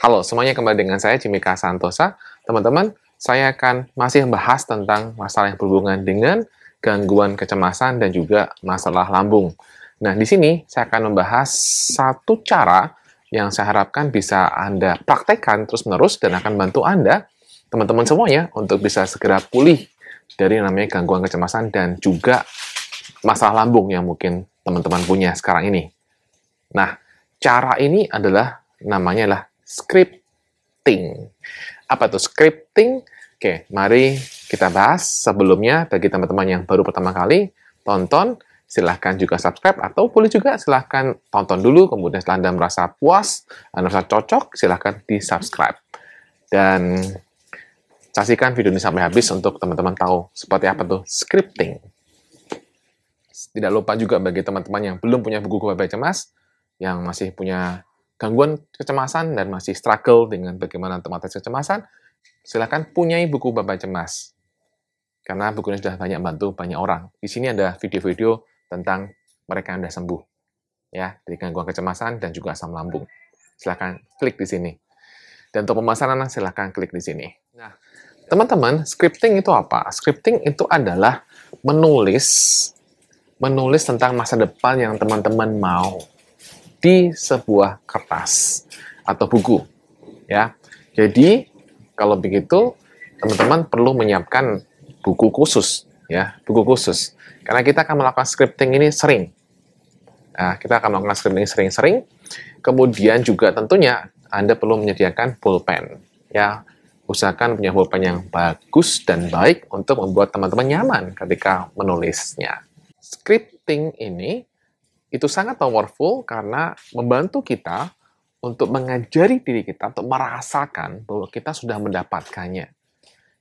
Halo semuanya, kembali dengan saya Jimmy K. Santosa. Teman-teman, saya akan masih membahas tentang masalah yang berhubungan dengan gangguan kecemasan dan juga masalah lambung. Nah, di sini saya akan membahas satu cara yang saya harapkan bisa Anda praktekkan terus-menerus dan akan bantu Anda, teman-teman semuanya, untuk bisa segera pulih dari namanya gangguan kecemasan dan juga masalah lambung yang mungkin teman-teman punya sekarang ini. Nah, cara ini namanya adalah scripting. Apa tuh scripting? Oke, mari kita bahas. Sebelumnya, bagi teman-teman yang baru pertama kali tonton, silahkan juga subscribe, atau boleh juga silahkan tonton dulu, kemudian setelah Anda merasa puas, Anda merasa cocok, silahkan di-subscribe. Dan saksikan video ini sampai habis untuk teman-teman tahu seperti apa tuh scripting. Tidak lupa juga bagi teman-teman yang belum punya buku Bye-Bye Cemas, yang masih punya gangguan kecemasan dan masih struggle dengan bagaimana untuk mengatasi kecemasan, silakan punyai buku Bye-Bye Cemas. Karena buku ini sudah banyak bantu banyak orang. Di sini ada video-video tentang mereka yang sudah sembuh, ya, dari gangguan kecemasan dan juga asam lambung. Silakan klik di sini. Dan untuk pemasaran, silakan klik di sini. Nah, teman-teman, scripting itu apa? Scripting itu adalah menulis tentang masa depan yang teman-teman mau di sebuah kertas atau buku, ya. Jadi kalau begitu teman-teman perlu menyiapkan buku khusus, ya, buku khusus. Karena kita akan melakukan scripting ini sering. Nah, kita akan melakukan scripting sering-sering. Kemudian juga tentunya Anda perlu menyediakan pulpen, ya. Usahakan punya pulpen yang bagus dan baik untuk membuat teman-teman nyaman ketika menulisnya. Scripting ini itu sangat powerful karena membantu kita untuk mengajari diri kita untuk merasakan bahwa kita sudah mendapatkannya.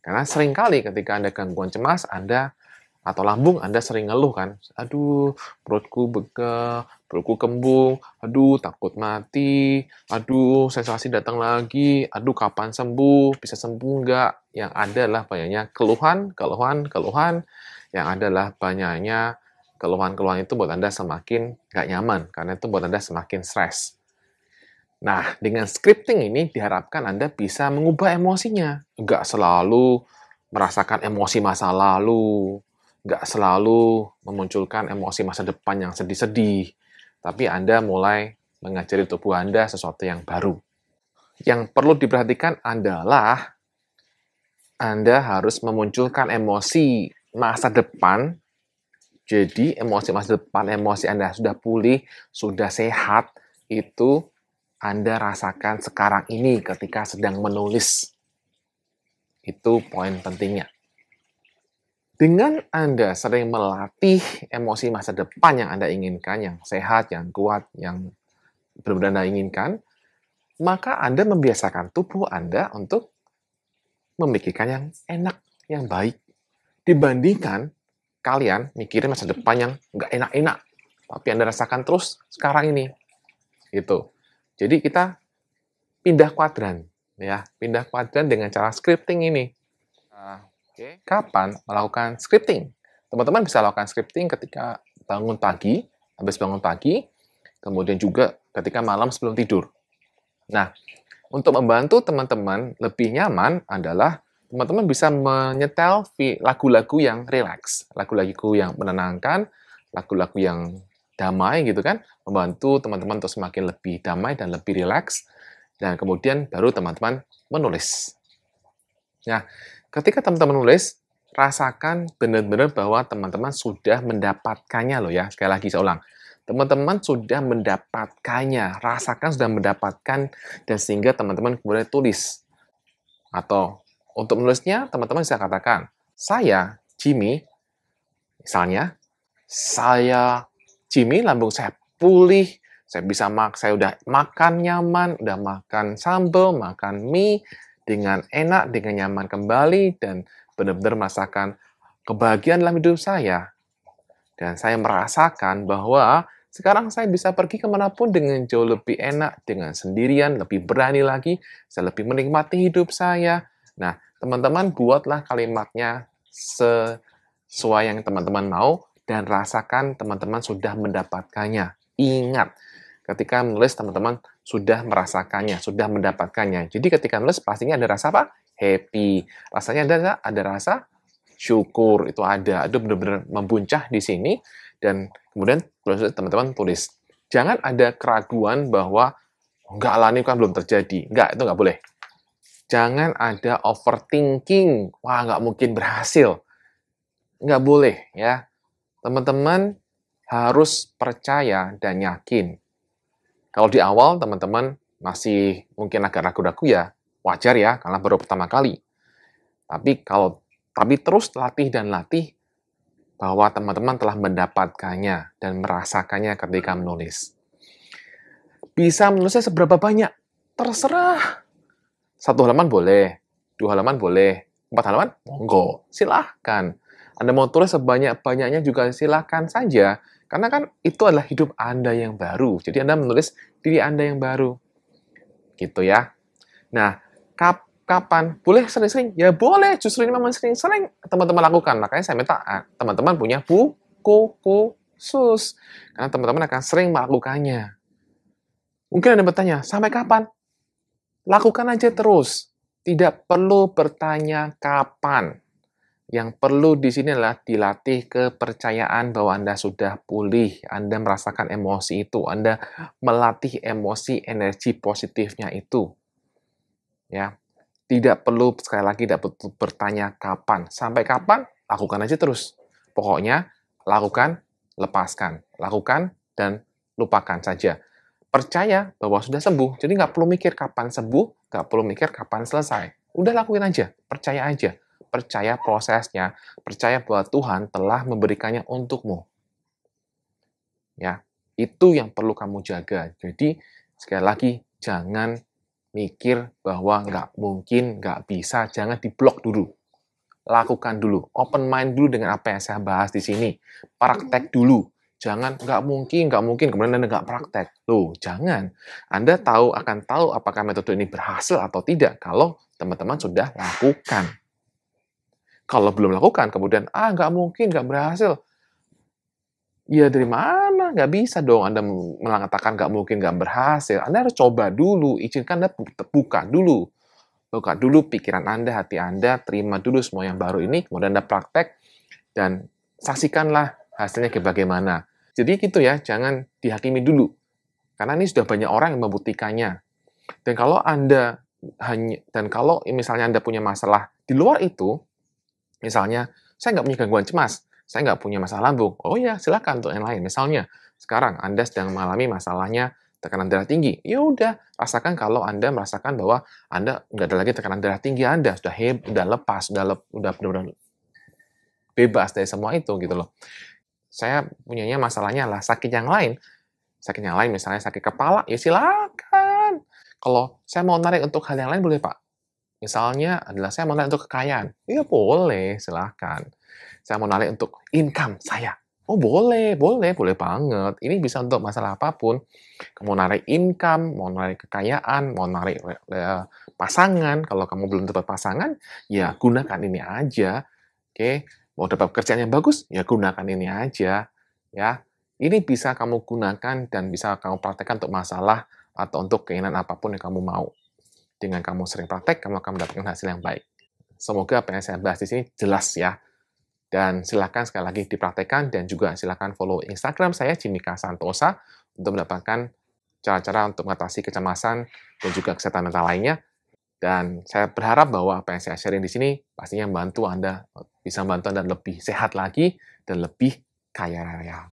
Karena seringkali ketika Anda gangguan cemas, Anda atau lambung, Anda sering ngeluh kan, aduh perutku begah, perutku kembung, aduh takut mati, aduh sensasi datang lagi, aduh kapan sembuh, bisa sembuh nggak? Yang ada adalah banyaknya keluhan, yang adalah banyaknya keluhan-keluhan itu buat Anda semakin nggak nyaman, karena itu buat Anda semakin stres. Nah, dengan scripting ini diharapkan Anda bisa mengubah emosinya. Nggak selalu merasakan emosi masa lalu, nggak selalu memunculkan emosi masa depan yang sedih-sedih, tapi Anda mulai mengajari tubuh Anda sesuatu yang baru. Yang perlu diperhatikan adalah Anda harus memunculkan emosi masa depan. Jadi, emosi masa depan, emosi Anda sudah pulih, sudah sehat, itu Anda rasakan sekarang ini ketika sedang menulis. Itu poin pentingnya. Dengan Anda sering melatih emosi masa depan yang Anda inginkan, yang sehat, yang kuat, yang benar-benar Anda inginkan, maka Anda membiasakan tubuh Anda untuk memikirkan yang enak, yang baik, dibandingkan kalian mikirin masa depan yang nggak enak-enak, tapi Anda rasakan terus sekarang ini. Gitu. Jadi kita pindah kuadran, ya, pindah kuadran dengan cara scripting ini. Kapan melakukan scripting? Teman-teman bisa lakukan scripting ketika bangun pagi, habis bangun pagi, kemudian juga ketika malam sebelum tidur. Nah, untuk membantu teman-teman lebih nyaman adalah teman-teman bisa menyetel lagu-lagu yang rileks, lagu-lagu yang menenangkan, lagu-lagu yang damai gitu kan, membantu teman-teman untuk semakin lebih damai dan lebih rileks, dan kemudian baru teman-teman menulis. Nah, ketika teman-teman menulis, rasakan benar-benar bahwa teman-teman sudah mendapatkannya loh ya. Sekali lagi saya ulang, teman-teman sudah mendapatkannya, rasakan sudah mendapatkan, dan sehingga teman-teman kemudian tulis. Atau untuk menulisnya, teman-teman bisa katakan, saya, Jimmy, misalnya, saya, Jimmy, lambung saya pulih, saya udah makan nyaman, udah makan sambal, makan mie, dengan enak, dengan nyaman kembali, dan benar-benar merasakan kebahagiaan dalam hidup saya. Dan saya merasakan bahwa sekarang saya bisa pergi kemanapun dengan jauh lebih enak, dengan sendirian, lebih berani lagi, saya lebih menikmati hidup saya. Nah, teman-teman buatlah kalimatnya sesuai yang teman-teman mau, dan rasakan teman-teman sudah mendapatkannya. Ingat, ketika menulis teman-teman sudah merasakannya, sudah mendapatkannya. Jadi ketika nulis pastinya ada rasa apa? Happy. Rasanya ada rasa syukur, itu ada. Itu benar-benar membuncah di sini, dan kemudian teman-teman tulis. Jangan ada keraguan bahwa, enggak lah, ini kan belum terjadi. Enggak, itu nggak boleh. Jangan ada overthinking. Wah, nggak mungkin berhasil. Nggak boleh, ya. Teman-teman harus percaya dan yakin. Kalau di awal teman-teman masih mungkin agak ragu-ragu, ya wajar ya, karena baru pertama kali. Tapi terus latih dan latih bahwa teman-teman telah mendapatkannya dan merasakannya ketika menulis. Bisa menulisnya seberapa banyak? Terserah. 1 halaman boleh, 2 halaman boleh, 4 halaman? Monggo, silahkan. Anda mau tulis sebanyak-banyaknya juga silahkan saja, karena kan itu adalah hidup Anda yang baru. Jadi Anda menulis diri Anda yang baru. Gitu ya. Nah, kapan? Boleh sering-sering? Ya boleh, justru ini memang sering-sering teman-teman lakukan. Makanya saya minta teman-teman punya buku khusus. Karena teman-teman akan sering melakukannya. Mungkin Anda bertanya, sampai kapan? Lakukan aja terus. Tidak perlu bertanya kapan. Yang perlu di sini adalah dilatih kepercayaan bahwa Anda sudah pulih, Anda merasakan emosi itu, Anda melatih emosi energi positifnya itu. Ya. Tidak perlu, sekali lagi, tidak perlu bertanya kapan. Sampai kapan? Lakukan aja terus. Pokoknya lakukan, lepaskan. Lakukan dan lupakan saja. Percaya bahwa sudah sembuh, jadi nggak perlu mikir kapan sembuh, nggak perlu mikir kapan selesai. Udah lakuin aja, percaya aja. Percaya prosesnya, percaya bahwa Tuhan telah memberikannya untukmu. Ya, itu yang perlu kamu jaga. Jadi, sekali lagi, jangan mikir bahwa nggak mungkin, nggak bisa, jangan diblok dulu. Lakukan dulu, open mind dulu dengan apa yang saya bahas di sini. Praktek dulu. Jangan, nggak mungkin, kemudian Anda nggak praktek. Loh, jangan. Anda akan tahu apakah metode ini berhasil atau tidak kalau teman-teman sudah lakukan. Kalau belum lakukan, kemudian, nggak mungkin, nggak berhasil. Ya dari mana? Nggak bisa dong Anda mengatakan nggak mungkin, nggak berhasil. Anda harus coba dulu, izinkan Anda buka dulu. Buka dulu pikiran Anda, hati Anda, terima dulu semua yang baru ini, kemudian Anda praktek, dan saksikanlah hasilnya kayak bagaimana. Jadi gitu ya, jangan dihakimi dulu. Karena ini sudah banyak orang yang membuktikannya. Dan kalau misalnya Anda punya masalah di luar itu, misalnya, saya nggak punya gangguan cemas, saya nggak punya masalah lambung. Oh ya, silakan untuk yang lain. Misalnya, sekarang Anda sedang mengalami masalahnya tekanan darah tinggi. Ya udah, rasakan kalau Anda merasakan bahwa Anda nggak ada lagi tekanan darah tinggi Anda, sudah lepas, udah benar-benar bebas dari semua itu gitu loh. Saya punyanya masalahnya lah sakit yang lain. Sakit yang lain misalnya sakit kepala, ya silakan. Kalau saya mau narik untuk hal yang lain boleh, Pak. Misalnya adalah saya mau narik untuk kekayaan. Ya boleh, silahkan. Saya mau narik untuk income saya. Oh boleh banget. Ini bisa untuk masalah apapun. Kamu narik income, mau narik kekayaan, mau narik pasangan. Kalau kamu belum dapat pasangan, ya gunakan ini aja. Oke, mau dapat pekerjaan yang bagus, ya gunakan ini aja. Ya, ini bisa kamu gunakan dan bisa kamu praktekkan untuk masalah atau untuk keinginan apapun yang kamu mau. Dengan kamu sering praktek, kamu akan mendapatkan hasil yang baik. Semoga apa yang saya bahas di sini jelas ya. Dan silakan sekali lagi dipraktekkan dan juga silakan follow Instagram saya Jimika Santosa untuk mendapatkan cara-cara untuk mengatasi kecemasan dan juga kesehatan mental lainnya. Dan saya berharap bahwa apa yang saya sharing di sini pastinya bisa membantu Anda lebih sehat lagi dan lebih kaya raya.